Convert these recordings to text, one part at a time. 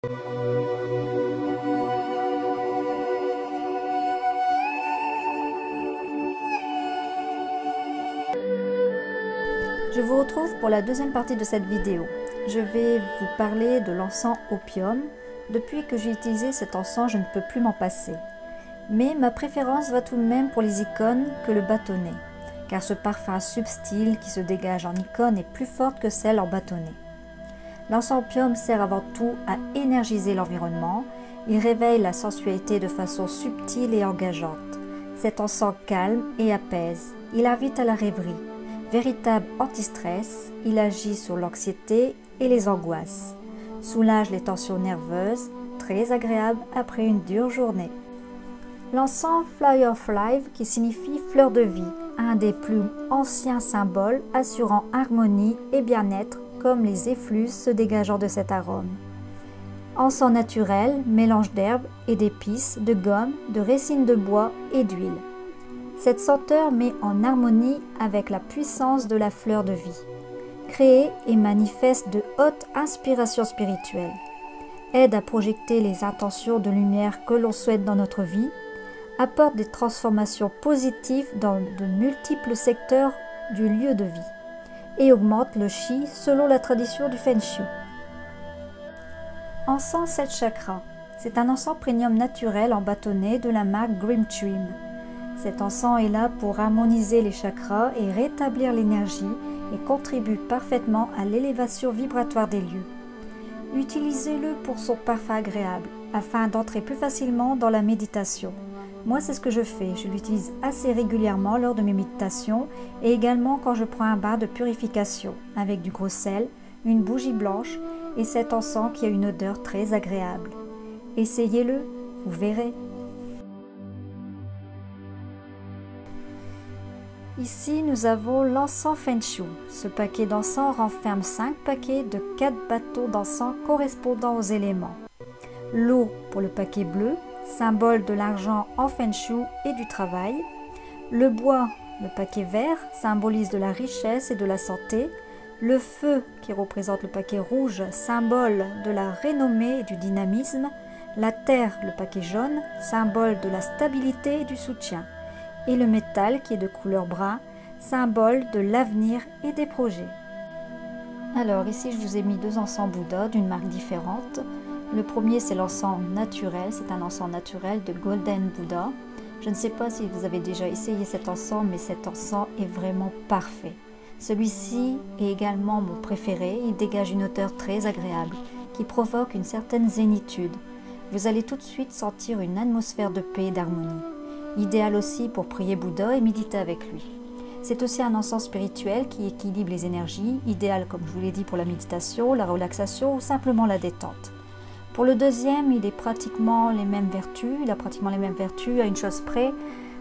Je vous retrouve pour la deuxième partie de cette vidéo. Je vais vous parler de l'encens opium. Depuis que j'ai utilisé cet encens, je ne peux plus m'en passer. Mais ma préférence va tout de même pour les icônes que le bâtonnet, car ce parfum subtil qui se dégage en icône est plus forte que celle en bâtonnet. L'encens opium sert avant tout à énergiser l'environnement. Il réveille la sensualité de façon subtile et engageante. Cet encens calme et apaise. Il invite à la rêverie. Véritable anti-stress, il agit sur l'anxiété et les angoisses. Soulage les tensions nerveuses, très agréable après une dure journée. L'encens Flower of Life, qui signifie fleur de vie, un des plus anciens symboles assurant harmonie et bien-être, comme les effluves se dégageant de cet arôme. Encens naturel, mélange d'herbes et d'épices, de gomme, de résine de bois et d'huile. Cette senteur met en harmonie avec la puissance de la fleur de vie. Crée et manifeste de hautes inspirations spirituelles. Aide à projeter les intentions de lumière que l'on souhaite dans notre vie. Apporte des transformations positives dans de multiples secteurs du lieu de vie. Et augmente le chi selon la tradition du Feng Shui. Encens 7 chakras. C'est un encens premium naturel en bâtonnet de la marque Grim Trim. Cet encens est là pour harmoniser les chakras et rétablir l'énergie et contribue parfaitement à l'élévation vibratoire des lieux. Utilisez-le pour son parfum agréable, afin d'entrer plus facilement dans la méditation. Moi, c'est ce que je fais. Je l'utilise assez régulièrement lors de mes méditations et également quand je prends un bain de purification, avec du gros sel, une bougie blanche et cet encens qui a une odeur très agréable. Essayez-le, vous verrez. Ici, nous avons l'encens Feng Shui. Ce paquet d'encens renferme 5 paquets de 4 bâtons d'encens correspondant aux éléments. L'eau pour le paquet bleu, symbole de l'argent en Feng Shui et du travail. Le bois, le paquet vert, symbolise de la richesse et de la santé. Le feu, qui représente le paquet rouge, symbole de la renommée et du dynamisme. La terre, le paquet jaune, symbole de la stabilité et du soutien. Et le métal qui est de couleur brun, symbole de l'avenir et des projets. Alors ici je vous ai mis 2 encens Bouddha d'une marque différente. Le premier c'est l'encens naturel, c'est un encens naturel de Golden Buddha. Je ne sais pas si vous avez déjà essayé cet encens, mais cet encens est vraiment parfait. Celui-ci est également mon préféré, il dégage une odeur très agréable qui provoque une certaine zénitude. Vous allez tout de suite sentir une atmosphère de paix et d'harmonie. Idéal aussi pour prier Bouddha et méditer avec lui. C'est aussi un encens spirituel qui équilibre les énergies, idéal comme je vous l'ai dit pour la méditation, la relaxation ou simplement la détente. Pour le deuxième, il a pratiquement les mêmes vertus, à une chose près,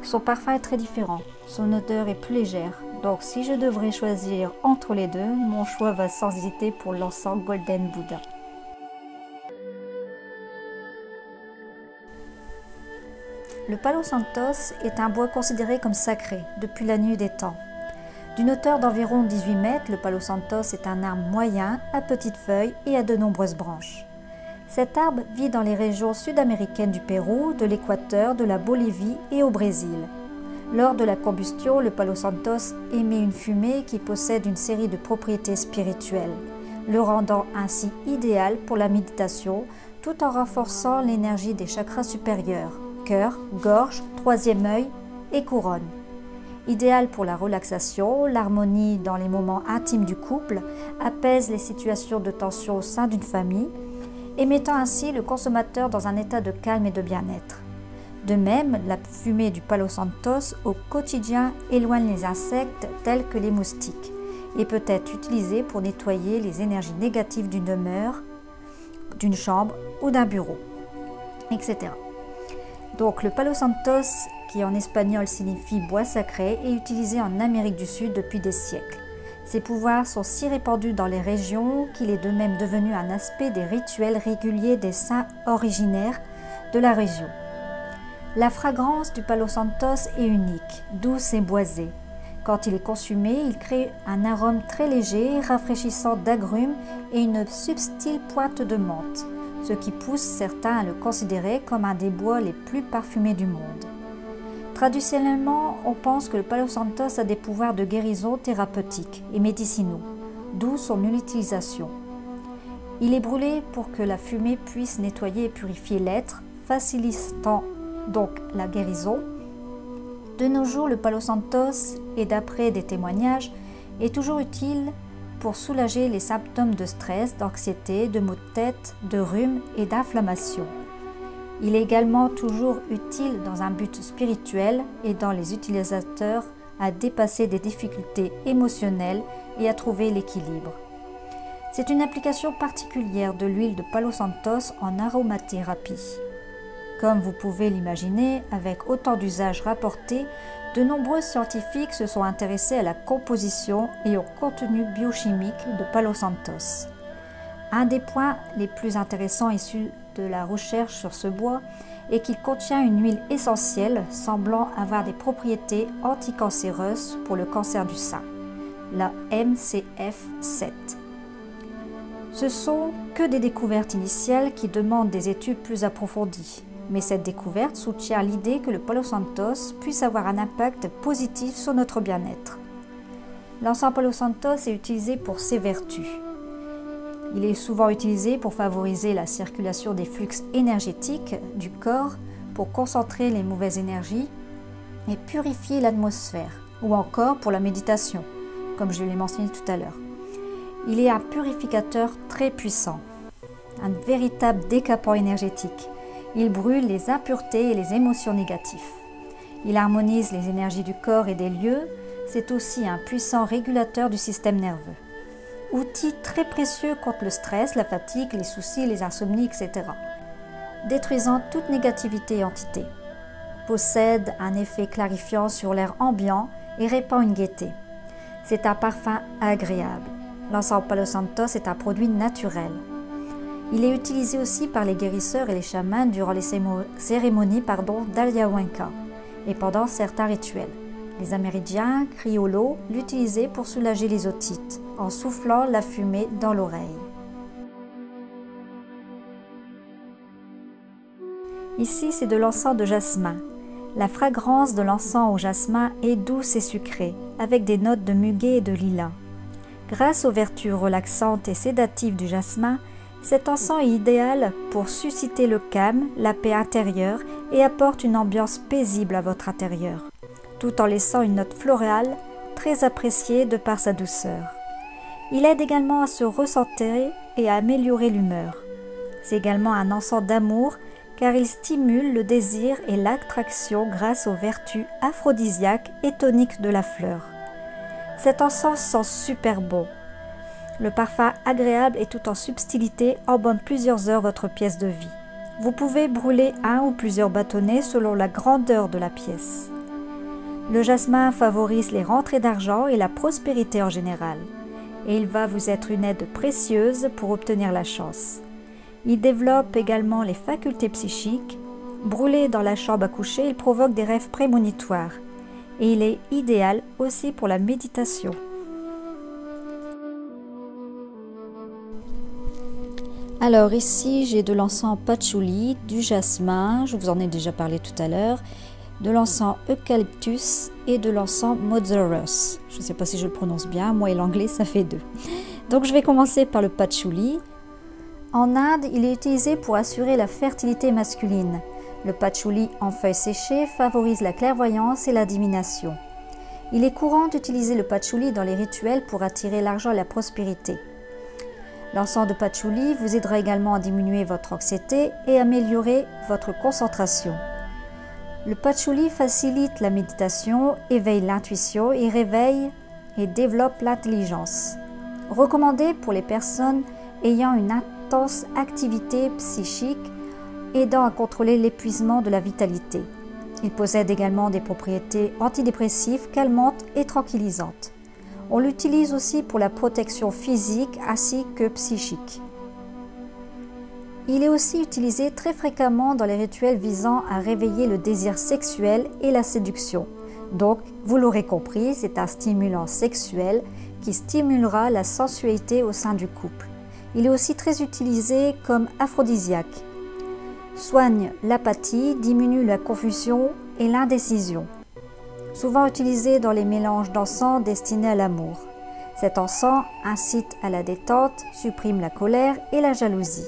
son parfum est très différent, son odeur est plus légère. Donc si je devrais choisir entre les deux, mon choix va sans hésiter pour l'encens Golden Buddha. Le Palo Santos est un bois considéré comme sacré depuis la nuit des temps. D'une hauteur d'environ 18 mètres, le Palo Santos est un arbre moyen, à petites feuilles et à de nombreuses branches. Cet arbre vit dans les régions sud-américaines du Pérou, de l'Équateur, de la Bolivie et au Brésil. Lors de la combustion, le Palo Santos émet une fumée qui possède une série de propriétés spirituelles, le rendant ainsi idéal pour la méditation tout en renforçant l'énergie des chakras supérieurs. Cœur, gorge, troisième œil et couronne. Idéal pour la relaxation, l'harmonie dans les moments intimes du couple, apaise les situations de tension au sein d'une famille et mettant ainsi le consommateur dans un état de calme et de bien-être. De même, la fumée du Palo Santos au quotidien éloigne les insectes tels que les moustiques et peut être utilisée pour nettoyer les énergies négatives d'une demeure, d'une chambre ou d'un bureau, etc. Donc le Palo Santos, qui en espagnol signifie bois sacré, est utilisé en Amérique du Sud depuis des siècles. Ses pouvoirs sont si répandus dans les régions qu'il est de même devenu un aspect des rituels réguliers des saints originaires de la région. La fragrance du Palo Santos est unique, douce et boisée. Quand il est consumé, il crée un arôme très léger, rafraîchissant d'agrumes et une subtile pointe de menthe. ce qui pousse certains à le considérer comme un des bois les plus parfumés du monde. Traditionnellement, on pense que le Palo Santos a des pouvoirs de guérison thérapeutique et médicinaux, d'où son utilisation. Il est brûlé pour que la fumée puisse nettoyer et purifier l'être, facilitant donc la guérison. De nos jours, le Palo Santos, et d'après des témoignages, est toujours utile pour soulager les symptômes de stress, d'anxiété, de maux de tête, de rhume et d'inflammation. Il est également toujours utile dans un but spirituel, aidant les utilisateurs à dépasser des difficultés émotionnelles et à trouver l'équilibre. C'est une application particulière de l'huile de Palo Santos en aromathérapie. Comme vous pouvez l'imaginer, avec autant d'usages rapportés, de nombreux scientifiques se sont intéressés à la composition et au contenu biochimique de Palo Santos. Un des points les plus intéressants issus de la recherche sur ce bois est qu'il contient une huile essentielle semblant avoir des propriétés anticancéreuses pour le cancer du sein, la MCF7. Ce sont que des découvertes initiales qui demandent des études plus approfondies, mais cette découverte soutient l'idée que le Palo Santos puisse avoir un impact positif sur notre bien-être. L'encens Palo Santos est utilisé pour ses vertus. Il est souvent utilisé pour favoriser la circulation des flux énergétiques du corps, pour concentrer les mauvaises énergies et purifier l'atmosphère, ou encore pour la méditation, comme je l'ai mentionné tout à l'heure. Il est un purificateur très puissant, un véritable décapant énergétique. Il brûle les impuretés et les émotions négatives. Il harmonise les énergies du corps et des lieux. C'est aussi un puissant régulateur du système nerveux. Outil très précieux contre le stress, la fatigue, les soucis, les insomnies, etc. Détruisant toute négativité et entité. Possède un effet clarifiant sur l'air ambiant et répand une gaieté. C'est un parfum agréable. L'encens Palo Santos est un produit naturel. Il est utilisé aussi par les guérisseurs et les chamans durant les cérémonies d'Ayahuasca et pendant certains rituels. Les Amérindiens criollos l'utilisaient pour soulager les otites, en soufflant la fumée dans l'oreille. Ici, c'est de l'encens de jasmin. La fragrance de l'encens au jasmin est douce et sucrée, avec des notes de muguet et de lilas. Grâce aux vertus relaxantes et sédatives du jasmin, cet encens est idéal pour susciter le calme, la paix intérieure et apporte une ambiance paisible à votre intérieur, tout en laissant une note florale très appréciée de par sa douceur. Il aide également à se recentrer et à améliorer l'humeur. C'est également un encens d'amour car il stimule le désir et l'attraction grâce aux vertus aphrodisiaques et toniques de la fleur. Cet encens sent super bon. Le parfum agréable et tout en subtilité embaume plusieurs heures votre pièce de vie. Vous pouvez brûler un ou plusieurs bâtonnets selon la grandeur de la pièce. Le jasmin favorise les rentrées d'argent et la prospérité en général, et il va vous être une aide précieuse pour obtenir la chance. Il développe également les facultés psychiques. Brûlé dans la chambre à coucher, il provoque des rêves prémonitoires, et il est idéal aussi pour la méditation. Alors ici, j'ai de l'encens patchouli, du jasmin, je vous en ai déjà parlé tout à l'heure, de l'encens eucalyptus et de l'encens mozzarus. Je ne sais pas si je le prononce bien, moi et l'anglais ça fait deux. Donc je vais commencer par le patchouli. En Inde, il est utilisé pour assurer la fertilité masculine. Le patchouli en feuilles séchées favorise la clairvoyance et la divination. Il est courant d'utiliser le patchouli dans les rituels pour attirer l'argent et la prospérité. L'encens de patchouli vous aidera également à diminuer votre anxiété et améliorer votre concentration. Le patchouli facilite la méditation, éveille l'intuition et réveille et développe l'intelligence. Recommandé pour les personnes ayant une intense activité psychique, aidant à contrôler l'épuisement de la vitalité. Il possède également des propriétés antidépressives, calmantes et tranquillisantes. On l'utilise aussi pour la protection physique ainsi que psychique. Il est aussi utilisé très fréquemment dans les rituels visant à réveiller le désir sexuel et la séduction. Donc, vous l'aurez compris, c'est un stimulant sexuel qui stimulera la sensualité au sein du couple. Il est aussi très utilisé comme aphrodisiaque. Soigne l'apathie, diminue la confusion et l'indécision. Souvent utilisé dans les mélanges d'encens destinés à l'amour. Cet encens incite à la détente, supprime la colère et la jalousie.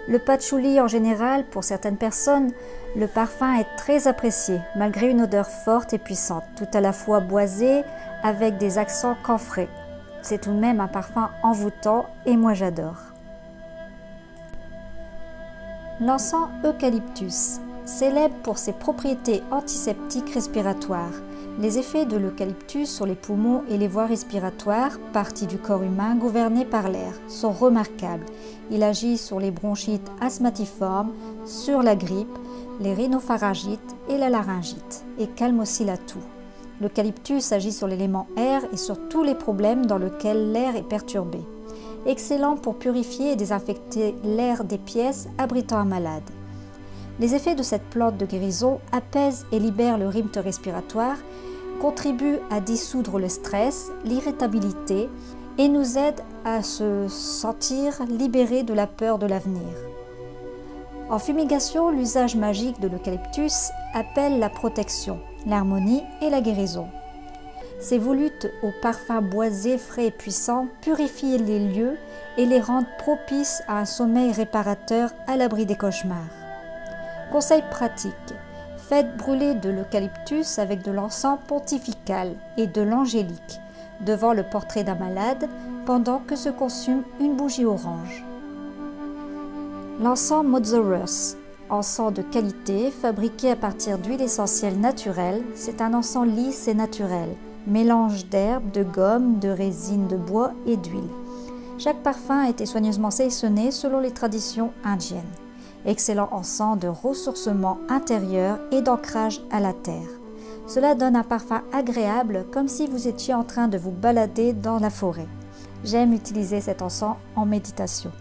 Le patchouli en général, pour certaines personnes, le parfum est très apprécié, malgré une odeur forte et puissante, tout à la fois boisé avec des accents camphrés. C'est tout de même un parfum envoûtant et moi j'adore. L'encens eucalyptus, célèbre pour ses propriétés antiseptiques respiratoires. Les effets de l'eucalyptus sur les poumons et les voies respiratoires, partie du corps humain gouvernée par l'air, sont remarquables. Il agit sur les bronchites asthmatiformes, sur la grippe, les rhinopharyngites et la laryngite, et calme aussi la toux. L'eucalyptus agit sur l'élément air et sur tous les problèmes dans lesquels l'air est perturbé. Excellent pour purifier et désinfecter l'air des pièces abritant un malade. Les effets de cette plante de guérison apaisent et libèrent le rhume respiratoire, contribuent à dissoudre le stress, l'irritabilité et nous aident à se sentir libérés de la peur de l'avenir. En fumigation, l'usage magique de l'eucalyptus appelle la protection, l'harmonie et la guérison. Ces volutes aux parfums boisés, frais et puissants purifient les lieux et les rendent propices à un sommeil réparateur à l'abri des cauchemars. Conseil pratique. Faites brûler de l'eucalyptus avec de l'encens pontifical et de l'angélique devant le portrait d'un malade pendant que se consume une bougie orange. L'encens Mozorus, encens de qualité fabriqué à partir d'huile essentielle naturelle, c'est un encens lisse et naturel, mélange d'herbes, de gomme, de résine de bois et d'huile. Chaque parfum a été soigneusement sélectionné selon les traditions indiennes. Excellent encens de ressourcement intérieur et d'ancrage à la terre. Cela donne un parfum agréable comme si vous étiez en train de vous balader dans la forêt. J'aime utiliser cet encens en méditation.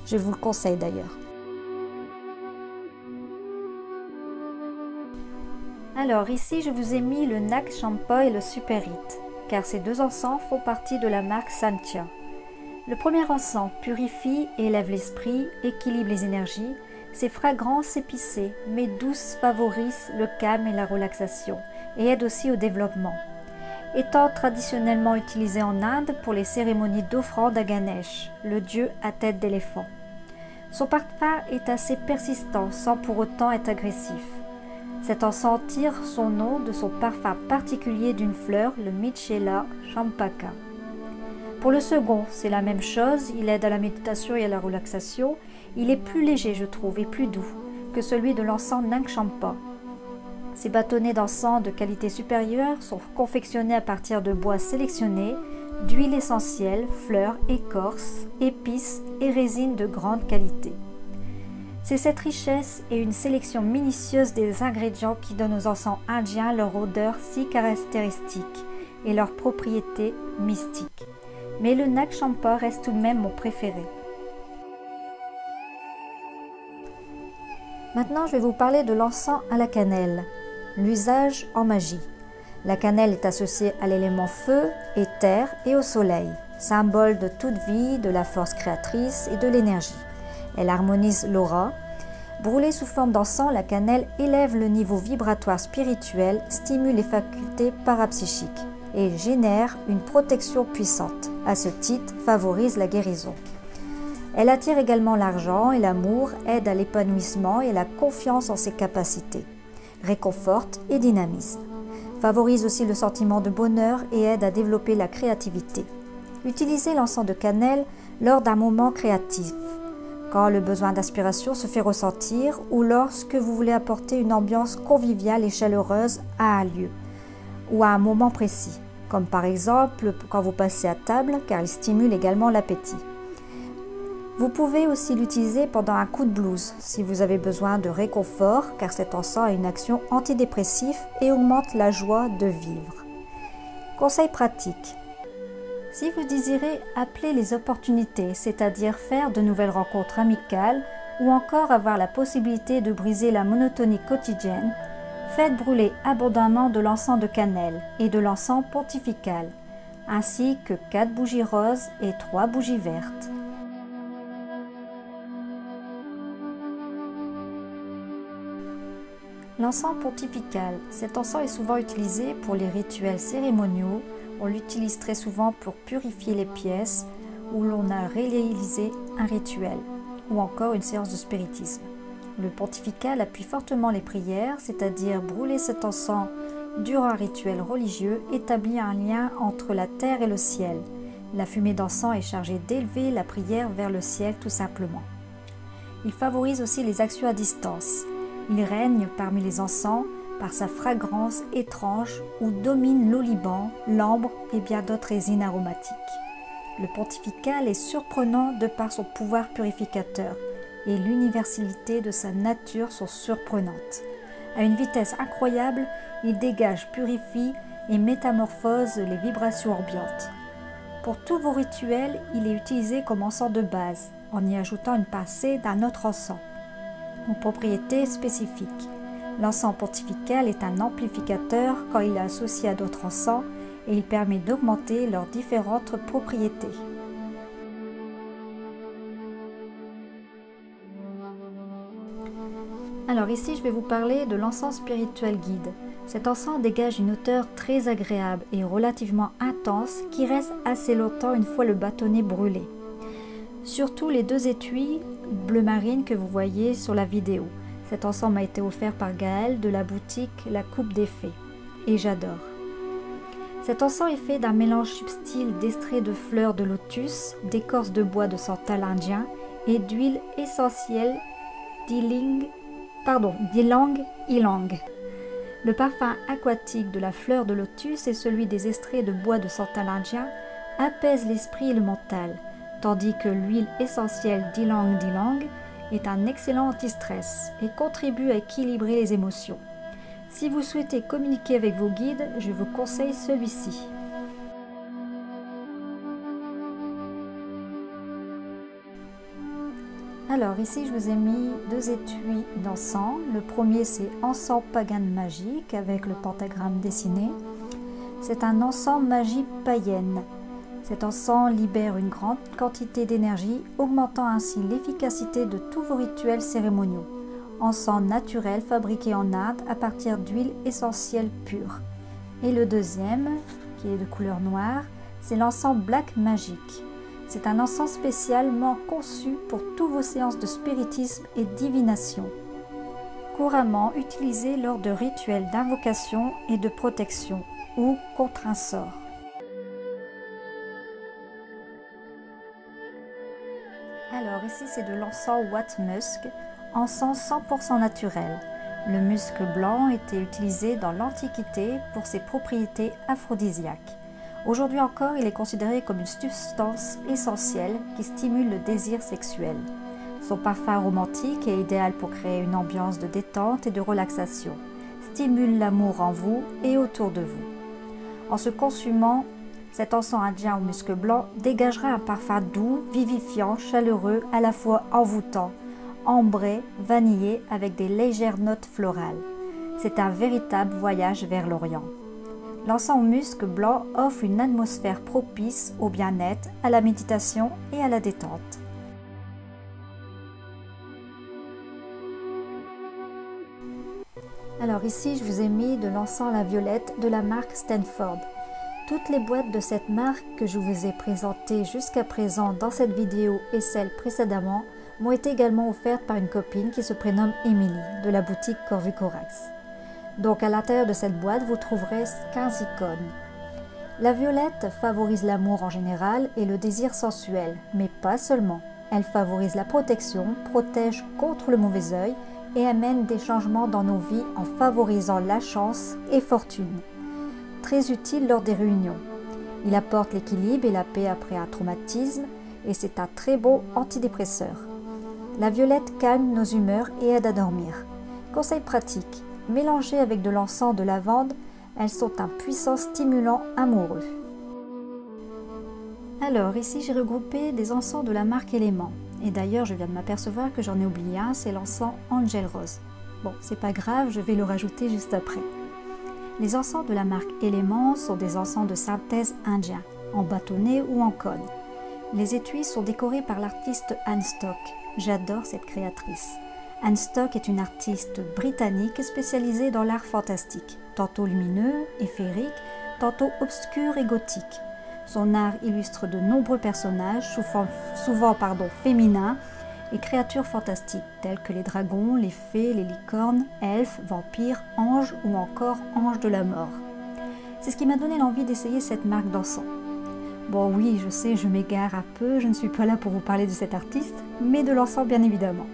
Je vous le conseille d'ailleurs. Alors ici je vous ai mis le Nag Champa et le Superit, car ces deux encens font partie de la marque Santia. Le premier encens purifie, élève l'esprit, équilibre les énergies. Ses fragrances épicées mais douces favorisent le calme et la relaxation et aident aussi au développement. Étant traditionnellement utilisé en Inde pour les cérémonies d'offrande à Ganesh, le dieu à tête d'éléphant. Son parfum est assez persistant sans pour autant être agressif. Cet encens tire son nom de son parfum particulier d'une fleur, le Mitchella champaka. Pour le second, c'est la même chose, il aide à la méditation et à la relaxation. Il est plus léger, je trouve, et plus doux que celui de l'encens Nag Champa. Ces bâtonnets d'encens de qualité supérieure sont confectionnés à partir de bois sélectionnés, d'huile essentielle, fleurs, écorces, épices et résines de grande qualité. C'est cette richesse et une sélection minutieuse des ingrédients qui donnent aux encens indiens leur odeur si caractéristique et leurs propriétés mystiques. Mais le Nag Champa reste tout de même mon préféré. Maintenant, je vais vous parler de l'encens à la cannelle, l'usage en magie. La cannelle est associée à l'élément feu et terre et au soleil, symbole de toute vie, de la force créatrice et de l'énergie. Elle harmonise l'aura. Brûlée sous forme d'encens, la cannelle élève le niveau vibratoire spirituel, stimule les facultés parapsychiques et génère une protection puissante. À ce titre, favorise la guérison. Elle attire également l'argent et l'amour, aide à l'épanouissement et à la confiance en ses capacités, réconforte et dynamise. Favorise aussi le sentiment de bonheur et aide à développer la créativité. Utilisez l'encens de cannelle lors d'un moment créatif, quand le besoin d'inspiration se fait ressentir ou lorsque vous voulez apporter une ambiance conviviale et chaleureuse à un lieu ou à un moment précis, comme par exemple quand vous passez à table car il stimule également l'appétit. Vous pouvez aussi l'utiliser pendant un coup de blues si vous avez besoin de réconfort car cet encens a une action antidépressive et augmente la joie de vivre. Conseil pratique. Si vous désirez appeler les opportunités, c'est-à-dire faire de nouvelles rencontres amicales ou encore avoir la possibilité de briser la monotonie quotidienne, faites brûler abondamment de l'encens de cannelle et de l'encens pontifical, ainsi que 4 bougies roses et 3 bougies vertes. L'encens pontifical. Cet encens est souvent utilisé pour les rituels cérémoniaux. On l'utilise très souvent pour purifier les pièces où l'on a réalisé un rituel ou encore une séance de spiritisme. Le pontifical appuie fortement les prières, c'est-à-dire brûler cet encens durant un rituel religieux établit un lien entre la terre et le ciel. La fumée d'encens est chargée d'élever la prière vers le ciel tout simplement. Il favorise aussi les actions à distance. Il règne parmi les encens par sa fragrance étrange où domine l'oliban, l'ambre et bien d'autres résines aromatiques. Le pontifical est surprenant de par son pouvoir purificateur et l'universalité de sa nature sont surprenantes. À une vitesse incroyable, il dégage, purifie et métamorphose les vibrations ambiantes. Pour tous vos rituels, il est utilisé comme encens de base, en y ajoutant une pincée d'un autre encens, aux propriétés spécifiques. L'encens pontifical est un amplificateur quand il est associé à d'autres encens et il permet d'augmenter leurs différentes propriétés. Alors ici, je vais vous parler de l'encens spirituel guide. Cet encens dégage une odeur très agréable et relativement intense qui reste assez longtemps une fois le bâtonnet brûlé. Surtout les 2 étuis bleu marine que vous voyez sur la vidéo. Cet encens m'a été offert par Gaëlle de la boutique La Coupe des Fées et j'adore. Cet encens est fait d'un mélange subtil d'extraits de fleurs de lotus, d'écorce de bois de santal indien et d'huile essentielle d'ylang ylang. Le parfum aquatique de la fleur de lotus et celui des extraits de bois de santal indien apaisent l'esprit et le mental, tandis que l'huile essentielle d'ylang ylang est un excellent anti-stress et contribue à équilibrer les émotions. Si vous souhaitez communiquer avec vos guides, je vous conseille celui-ci. Alors ici je vous ai mis 2 étuis d'encens. Le premier c'est encens pagan magique avec le pentagramme dessiné. C'est un encens magie païenne. Cet encens libère une grande quantité d'énergie, augmentant ainsi l'efficacité de tous vos rituels cérémoniaux. Encens naturel fabriqué en Inde à partir d'huile essentielle pure. Et le deuxième, qui est de couleur noire, c'est l'encens black magique. C'est un encens spécialement conçu pour toutes vos séances de spiritisme et divination. Couramment utilisé lors de rituels d'invocation et de protection ou contre un sort. Alors ici c'est de l'encens White Musk, encens 100% naturel. Le musc blanc était utilisé dans l'Antiquité pour ses propriétés aphrodisiaques. Aujourd'hui encore, il est considéré comme une substance essentielle qui stimule le désir sexuel. Son parfum romantique est idéal pour créer une ambiance de détente et de relaxation, stimule l'amour en vous et autour de vous. En se consumant, cet encens indien au musc blanc dégagera un parfum doux, vivifiant, chaleureux, à la fois envoûtant, ambré, vanillé avec des légères notes florales. C'est un véritable voyage vers l'Orient. L'encens au musc blanc offre une atmosphère propice au bien-être, à la méditation et à la détente. Alors ici, je vous ai mis de l'encens à la violette de la marque Stanford. Toutes les boîtes de cette marque que je vous ai présentées jusqu'à présent dans cette vidéo et celle précédemment m'ont été également offertes par une copine qui se prénomme Émilie de la boutique Corvucorax. Donc à l'intérieur de cette boîte, vous trouverez 15 icônes. La violette favorise l'amour en général et le désir sensuel, mais pas seulement. Elle favorise la protection, protège contre le mauvais œil et amène des changements dans nos vies en favorisant la chance et fortune. Très utile lors des réunions. Il apporte l'équilibre et la paix après un traumatisme et c'est un très bon antidépresseur. La violette calme nos humeurs et aide à dormir. Conseil pratique. Mélangées avec de l'encens de lavande, elles sont un puissant stimulant amoureux. Alors ici j'ai regroupé des encens de la marque Élément. Et d'ailleurs je viens de m'apercevoir que j'en ai oublié un, c'est l'encens Angel Rose. Bon, c'est pas grave, je vais le rajouter juste après. Les encens de la marque Élément sont des encens de synthèse indiens, en bâtonnet ou en cône. Les étuis sont décorés par l'artiste Anne Stock. J'adore cette créatrice. Anne Stock est une artiste britannique spécialisée dans l'art fantastique, tantôt lumineux et féerique, tantôt obscur et gothique. Son art illustre de nombreux personnages, souvent féminins, et créatures fantastiques telles que les dragons, les fées, les licornes, elfes, vampires, anges ou encore anges de la mort. C'est ce qui m'a donné l'envie d'essayer cette marque d'encens. Bon oui, je sais, je m'égare un peu, je ne suis pas là pour vous parler de cet artiste, mais de l'encens bien évidemment.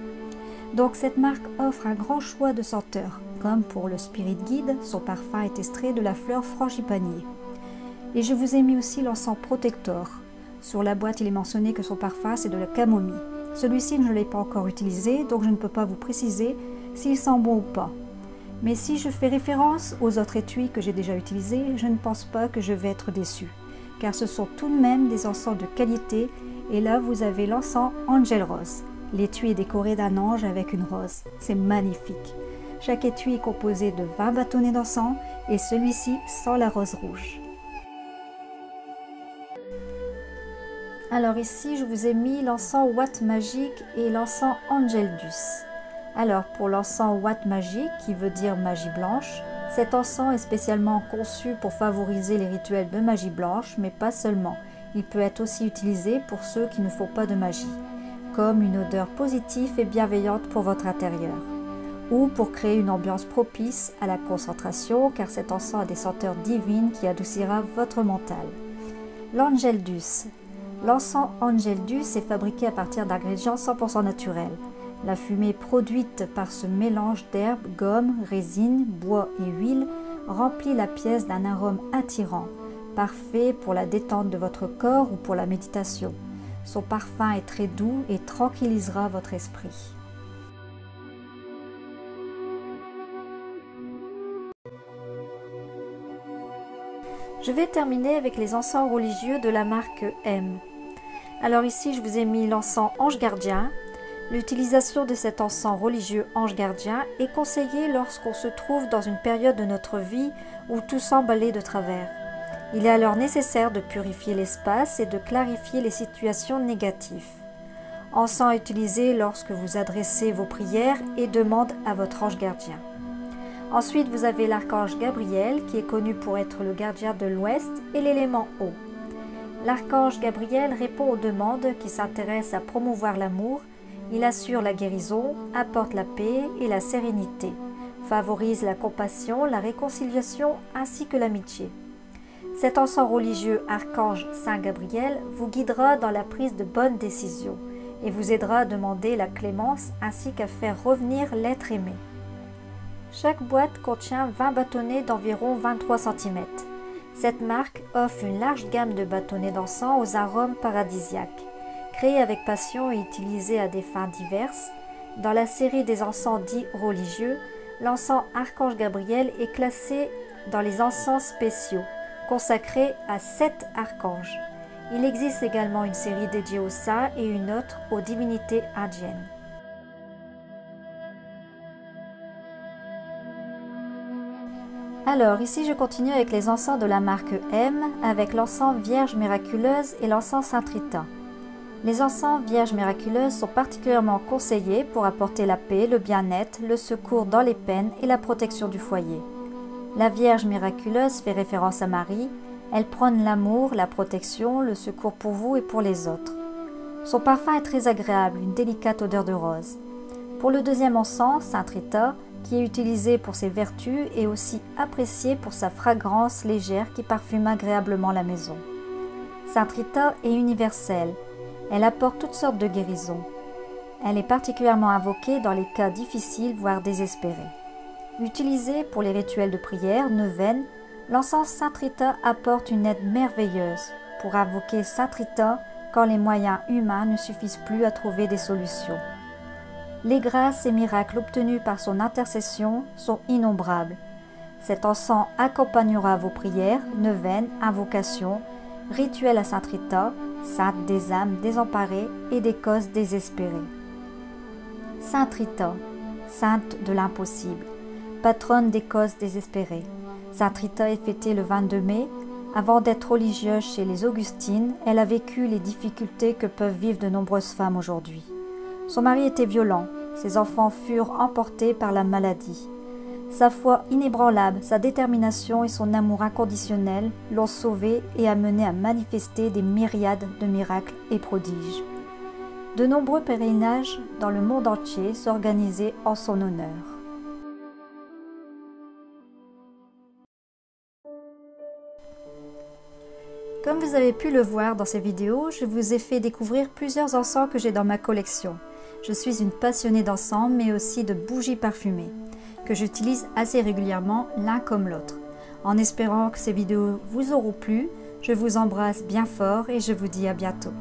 Donc cette marque offre un grand choix de senteurs, comme pour le Spirit Guide, son parfum est extrait de la fleur frangipanier. Et je vous ai mis aussi l'encens Protector. Sur la boîte, il est mentionné que son parfum c'est de la camomille. Celui-ci, je ne l'ai pas encore utilisé, donc je ne peux pas vous préciser s'il sent bon ou pas. Mais si je fais référence aux autres étuis que j'ai déjà utilisés, je ne pense pas que je vais être déçue, car ce sont tout de même des encens de qualité, et là vous avez l'encens Angel Rose. L'étui est décoré d'un ange avec une rose, c'est magnifique. Chaque étui est composé de 20 bâtonnets d'encens, et celui-ci sent la rose rouge. Alors ici, je vous ai mis l'encens Ouate Magique et l'encens Angeldus. Alors pour l'encens Ouate Magique, qui veut dire magie blanche, cet encens est spécialement conçu pour favoriser les rituels de magie blanche, mais pas seulement. Il peut être aussi utilisé pour ceux qui ne font pas de magie, comme une odeur positive et bienveillante pour votre intérieur, ou pour créer une ambiance propice à la concentration, car cet encens a des senteurs divines qui adoucira votre mental. L'Angeldus. L'encens Angeldus est fabriqué à partir d'ingrédients 100% naturels. La fumée produite par ce mélange d'herbes, gomme, résine, bois et huile remplit la pièce d'un arôme attirant, parfait pour la détente de votre corps ou pour la méditation. Son parfum est très doux et tranquillisera votre esprit. Je vais terminer avec les encens religieux de la marque M. Alors ici, je vous ai mis l'encens Ange Gardien. L'utilisation de cet encens religieux Ange Gardien est conseillée lorsqu'on se trouve dans une période de notre vie où tout semble aller de travers. Il est alors nécessaire de purifier l'espace et de clarifier les situations négatives. Encens utilisé lorsque vous adressez vos prières et demande à votre ange gardien. Ensuite, vous avez l'archange Gabriel qui est connu pour être le gardien de l'Ouest et l'élément eau. L'archange Gabriel répond aux demandes qui s'intéressent à promouvoir l'amour. Il assure la guérison, apporte la paix et la sérénité, favorise la compassion, la réconciliation ainsi que l'amitié. Cet encens religieux archange Saint Gabriel vous guidera dans la prise de bonnes décisions et vous aidera à demander la clémence ainsi qu'à faire revenir l'être aimé. Chaque boîte contient 20 bâtonnets d'environ 23 cm. Cette marque offre une large gamme de bâtonnets d'encens aux arômes paradisiaques. Créés avec passion et utilisés à des fins diverses, dans la série des encens dits religieux, l'encens Archange Gabriel est classé dans les encens spéciaux, consacrés à 7 archanges. Il existe également une série dédiée aux saints et une autre aux divinités indiennes. Alors ici je continue avec les encens de la marque M, avec l'encens Vierge Miraculeuse et l'encens Saint Rita. Les encens Vierge Miraculeuse sont particulièrement conseillés pour apporter la paix, le bien-être, le secours dans les peines et la protection du foyer. La Vierge Miraculeuse fait référence à Marie, elle prône l'amour, la protection, le secours pour vous et pour les autres. Son parfum est très agréable, une délicate odeur de rose. Pour le deuxième encens, Saint Rita, qui est utilisé pour ses vertus et aussi apprécié pour sa fragrance légère qui parfume agréablement la maison. Saint Rita est universelle, elle apporte toutes sortes de guérisons. Elle est particulièrement invoquée dans les cas difficiles voire désespérés. Utilisée pour les rituels de prière, neuvaine, l'encens Saint Rita apporte une aide merveilleuse pour invoquer Saint Rita quand les moyens humains ne suffisent plus à trouver des solutions. Les grâces et miracles obtenus par son intercession sont innombrables. Cet encens accompagnera vos prières, neuvaines, invocations, rituels à Saint Rita, sainte des âmes désemparées et des causes désespérées. Sainte Rita, sainte de l'impossible, patronne des causes désespérées. Sainte Rita est fêtée le 22 mai. Avant d'être religieuse chez les Augustines, elle a vécu les difficultés que peuvent vivre de nombreuses femmes aujourd'hui. Son mari était violent, Ses enfants furent emportés par la maladie. Sa foi inébranlable, sa détermination et son amour inconditionnel l'ont sauvé et amené à manifester des myriades de miracles et prodiges. De nombreux pèlerinages dans le monde entier s'organisaient en son honneur. Comme vous avez pu le voir dans ces vidéos, je vous ai fait découvrir plusieurs encens que j'ai dans ma collection. Je suis une passionnée d'encens, mais aussi de bougies parfumées, que j'utilise assez régulièrement l'un comme l'autre. En espérant que ces vidéos vous auront plu, je vous embrasse bien fort et je vous dis à bientôt.